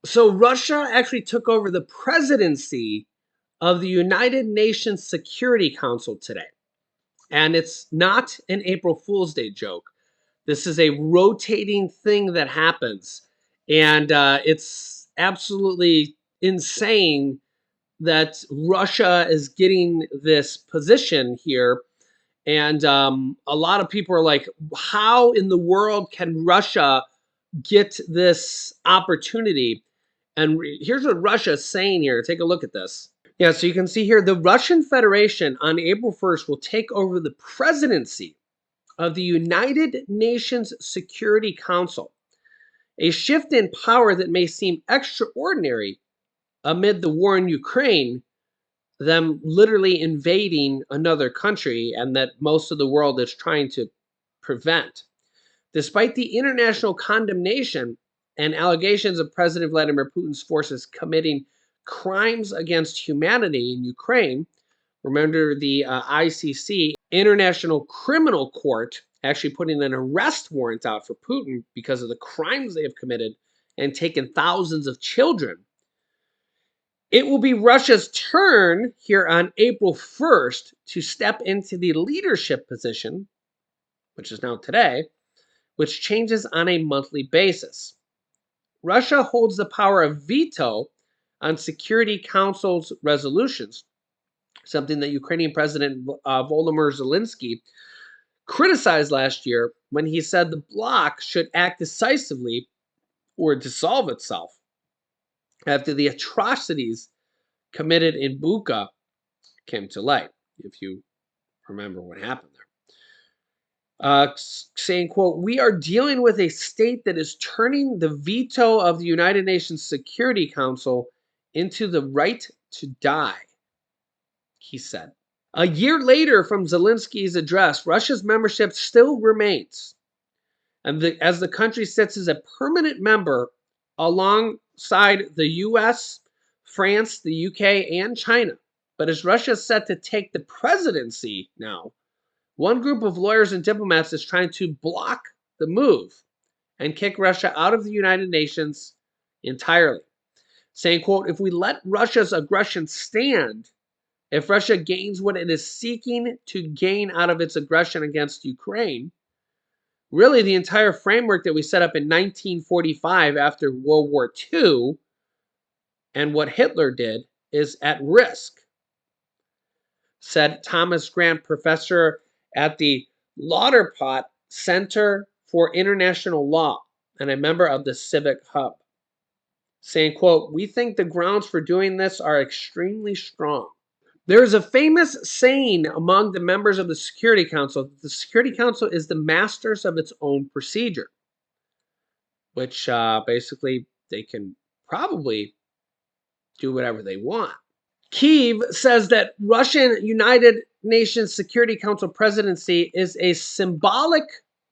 So Russia actually took over the presidency of the United Nations Security Council today. And it's not an April Fool's Day joke. This is a rotating thing that happens. And it's absolutely insane that Russia is getting this position here. And a lot of people are like, how in the world can Russia get this opportunity? And here's what Russia is saying here. Take a look at this. Yeah, so you can see here the Russian Federation on April 1st will take over the presidency of the United Nations Security Council, a shift in power that may seem extraordinary amid the war in Ukraine, them literally invading another country, and that most of the world is trying to prevent. Despite the international condemnation and allegations of President Vladimir Putin's forces committing crimes against humanity in Ukraine, remember the ICC, International Criminal Court, actually putting an arrest warrant out for Putin because of the crimes they have committed and taken thousands of children. It will be Russia's turn here on April 1st to step into the leadership position, which is now today, which changes on a monthly basis. Russia holds the power of veto on Security Council's resolutions, something that Ukrainian President Volodymyr Zelensky criticized last year when he said the bloc should act decisively or dissolve itself after the atrocities committed in Bucha came to light, if you remember what happened there. Saying, quote, "We are dealing with a state that is turning the veto of the United Nations Security Council into the right to die," he said. A year later from Zelensky's address, Russia's membership still remains, and as the country sits as a permanent member alongside the US, France, the UK, and China. But as Russia is set to take the presidency now, one group of lawyers and diplomats is trying to block the move and kick Russia out of the United Nations entirely, saying, quote, "If we let Russia's aggression stand, if Russia gains what it is seeking to gain out of its aggression against Ukraine, really the entire framework that we set up in 1945 after World War II and what Hitler did is at risk," said Thomas Grant, professor at the Lauterpacht Center for International Law and a member of the Civic Hub, saying, quote, "We think the grounds for doing this are extremely strong." There is a famous saying among the members of the Security Council that the Security Council is the masters of its own procedure, which basically they can probably do whatever they want. Kyiv says that Russian United Nations Security Council presidency is a symbolic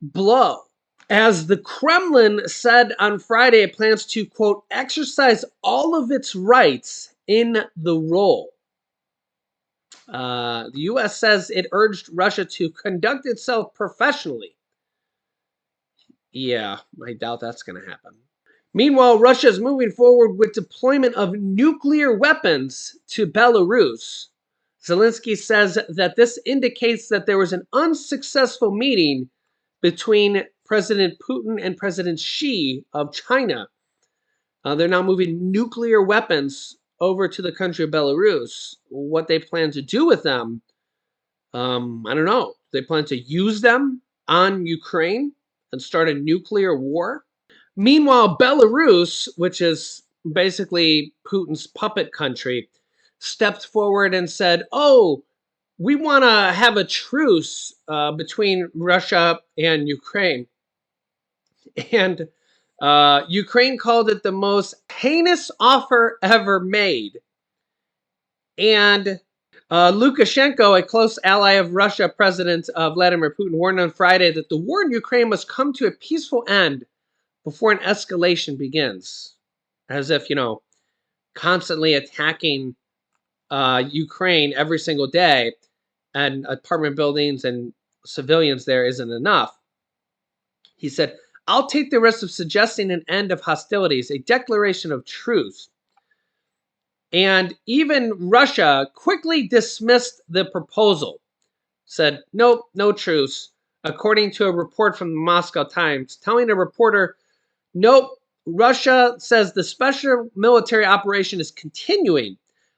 blow, as the Kremlin said on Friday it plans to, quote, "exercise all of its rights in the role." The U.S. says it urged Russia to conduct itself professionally. Yeah, I doubt that's going to happen. Meanwhile, Russia is moving forward with deployment of nuclear weapons to Belarus. Zelensky says that this indicates that there was an unsuccessful meeting between President Putin and President Xi of China. They're now moving nuclear weapons over to the country of Belarus. What they plan to do with them, I don't know. They plan to use them on Ukraine and start a nuclear war. Meanwhile, Belarus, which is basically Putin's puppet country, stepped forward and said, "Oh, we want to have a truce between Russia and Ukraine." And Ukraine called it the most heinous offer ever made. And Lukashenko, a close ally of Russia, President Vladimir Putin, warned on Friday that the war in Ukraine must come to a peaceful end before an escalation begins. As if, constantly attacking Ukraine every single day and apartment buildings and civilians there isn't enough. He said, I'll take the risk of suggesting an end of hostilities, a declaration of truce. And even Russia quickly dismissed the proposal, said, nope, no truce, according to a report from the Moscow Times, telling a reporter, nope, Russia says the special military operation is continuing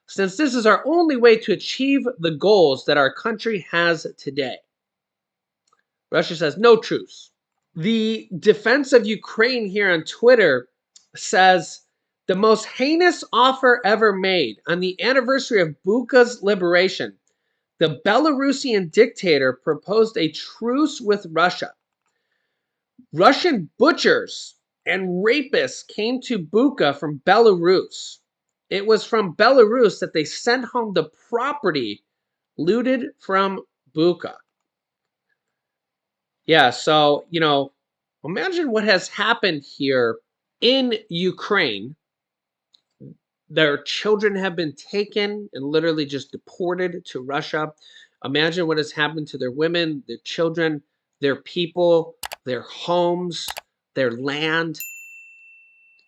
since this is our only way to achieve the goals that our country has today. Russia says no truce. The defense of Ukraine here on Twitter says the most heinous offer ever made on the anniversary of Bucha's liberation. The Belarusian dictator proposed a truce with Russia. Russian butchers and rapists came to Bucha from Belarus. It was from Belarus that they sent home the property looted from Bucha. Yeah, so, imagine what has happened here in Ukraine. Their children have been taken and literally just deported to Russia. Imagine what has happened to their women, their children, their people, their homes, their land.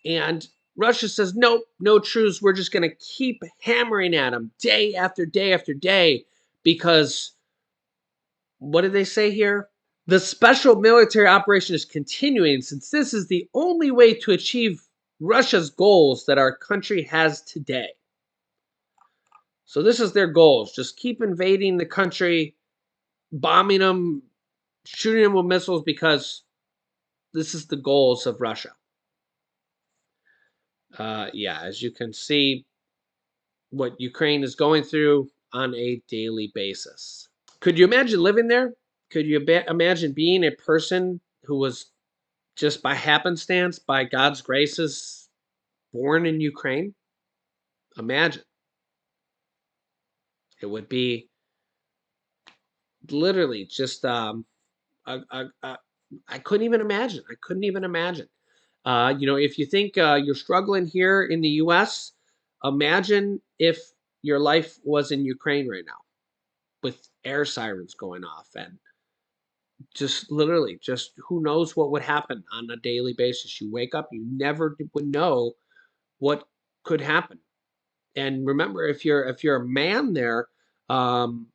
And Russia says, nope, no truce. We're just going to keep hammering at them day after day after day because what did they say here? The special military operation is continuing since this is the only way to achieve Russia's goals that our country has today. So this is their goals. Just keep invading the country, bombing them, shooting them with missiles because this is the goals of Russia. Yeah, as you can see, what Ukraine is going through on a daily basis. Could you imagine living there? Could you imagine being a person who was just by happenstance, by God's graces, born in Ukraine? Imagine. It would be literally just a, a, a, I couldn't even imagine. I couldn't even imagine. If you think you're struggling here in the U.S., imagine if your life was in Ukraine right now with air sirens going off and just literally just who knows what would happen on a daily basis. You wake up, you never would know what could happen. And remember, if you're a man there, um,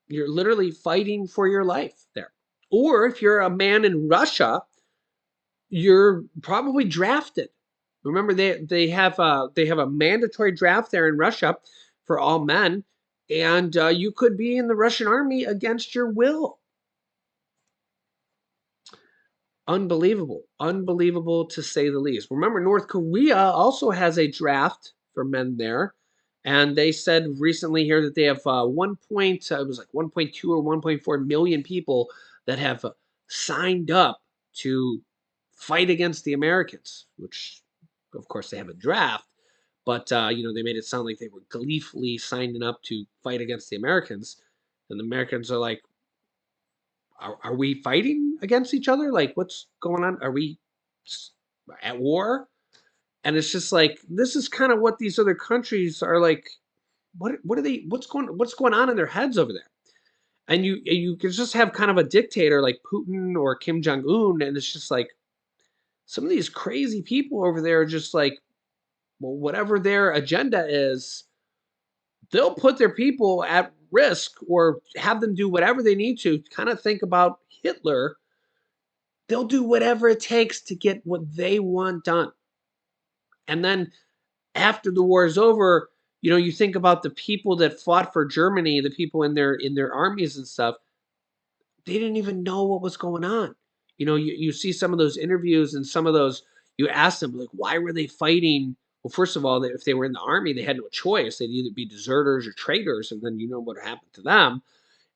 you're literally fighting for your life there. Or if you're a man in Russia, you're probably drafted. Remember, they have a mandatory draft there in Russia for all men, and you could be in the Russian army against your will. Unbelievable, unbelievable to say the least. Remember, North Korea also has a draft for men there, and they said recently here that they have it was like 1.2 or 1.4 million people that have signed up to fight against the Americans, which of course they have a draft, but they made it sound like they were gleefully signing up to fight against the Americans, and the Americans are like, are we fighting against each other? Like, what's going on? Are we at war? And it's just like this is kind of what these other countries are like. What are they? What's going on in their heads over there? And you can just have kind of a dictator like Putin or Kim Jong Un, and it's just like some of these crazy people over there are just like, well, whatever their agenda is, they'll put their people at risk or have them do whatever they need to. Kind of think about Hitler. They'll do whatever it takes to get what they want done. And then after the war is over, you think about the people that fought for Germany, the people in their armies and stuff, they didn't even know what was going on. You see some of those interviews and some of those, you ask them, like, why were they fighting? Well, first of all, if they were in the army, they had no choice. They'd either be deserters or traitors, and then you know what happened to them.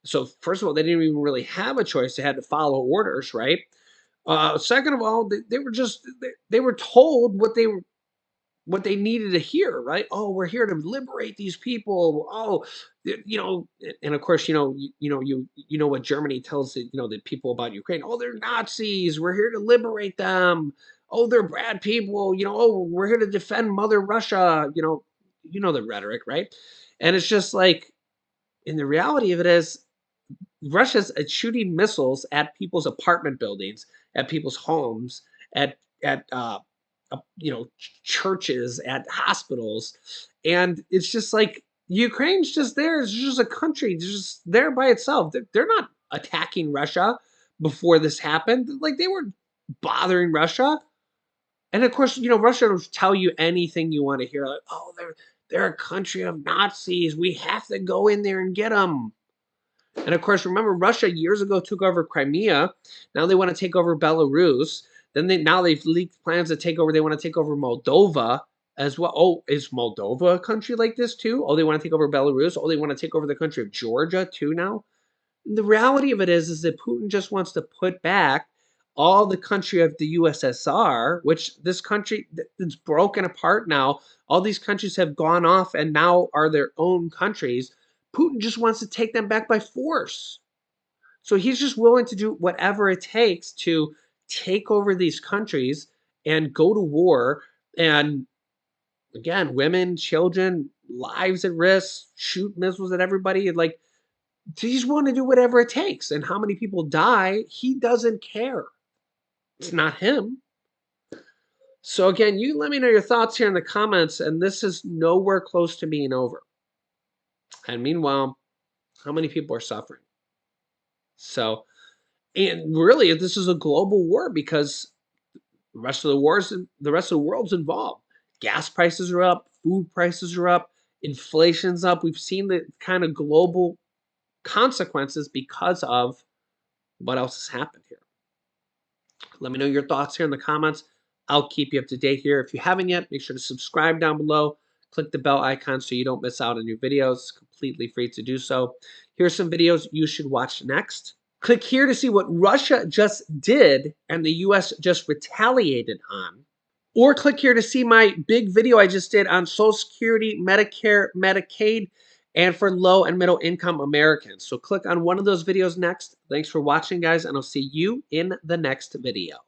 So, first of all, they didn't even really have a choice. They had to follow orders, right? Second of all, they were just they were told what they needed to hear, right? Oh, we're here to liberate these people. Oh, and of course, you know what Germany tells the people about Ukraine. Oh, they're Nazis. We're here to liberate them. Oh, they're bad people. Oh, we're here to defend Mother Russia. You know the rhetoric, right? And it's just like, in the reality of it is, Russia's shooting missiles at people's apartment buildings at people's homes, at churches, at hospitals, and it's just like Ukraine's just there. It's just a country, it's just there by itself. They're not attacking Russia before this happened. Like they were bothering Russia. And of course, Russia will tell you anything you want to hear. Like, oh, they're a country of Nazis. We have to go in there and get them. And of course, remember Russia years ago took over Crimea. Now they want to take over Belarus. Now they've leaked plans to take over. They want to take over Moldova as well. Oh, is Moldova a country like this too? Oh, they want to take over Belarus. Oh, they want to take over the country of Georgia too now. The reality of it is that Putin just wants to put back all the country of the USSR, which this country it's broken apart now. All these countries have gone off and now are their own countries. Putin just wants to take them back by force. So he's just willing to do whatever it takes to take over these countries and go to war. And again, women, children, lives at risk, shoot missiles at everybody. Like, he's willing to do whatever it takes. And how many people die, he doesn't care. It's not him. So again, you let me know your thoughts here in the comments. And this is nowhere close to being over. And meanwhile, how many people are suffering? So, and really, this is a global war because the rest of the world's involved. Gas prices are up, food prices are up, inflation's up. We've seen the kind of global consequences because of what else has happened here. Let me know your thoughts here in the comments. I'll keep you up to date here. If you haven't yet, make sure to subscribe down below. Click the bell icon so you don't miss out on new videos. It's completely free to do so. Here's some videos you should watch next. Click here to see what Russia just did and the US just retaliated on. Or click here to see my big video I just did on Social Security, Medicare, Medicaid, and for low and middle income Americans. So click on one of those videos next. Thanks for watching, guys, and I'll see you in the next video.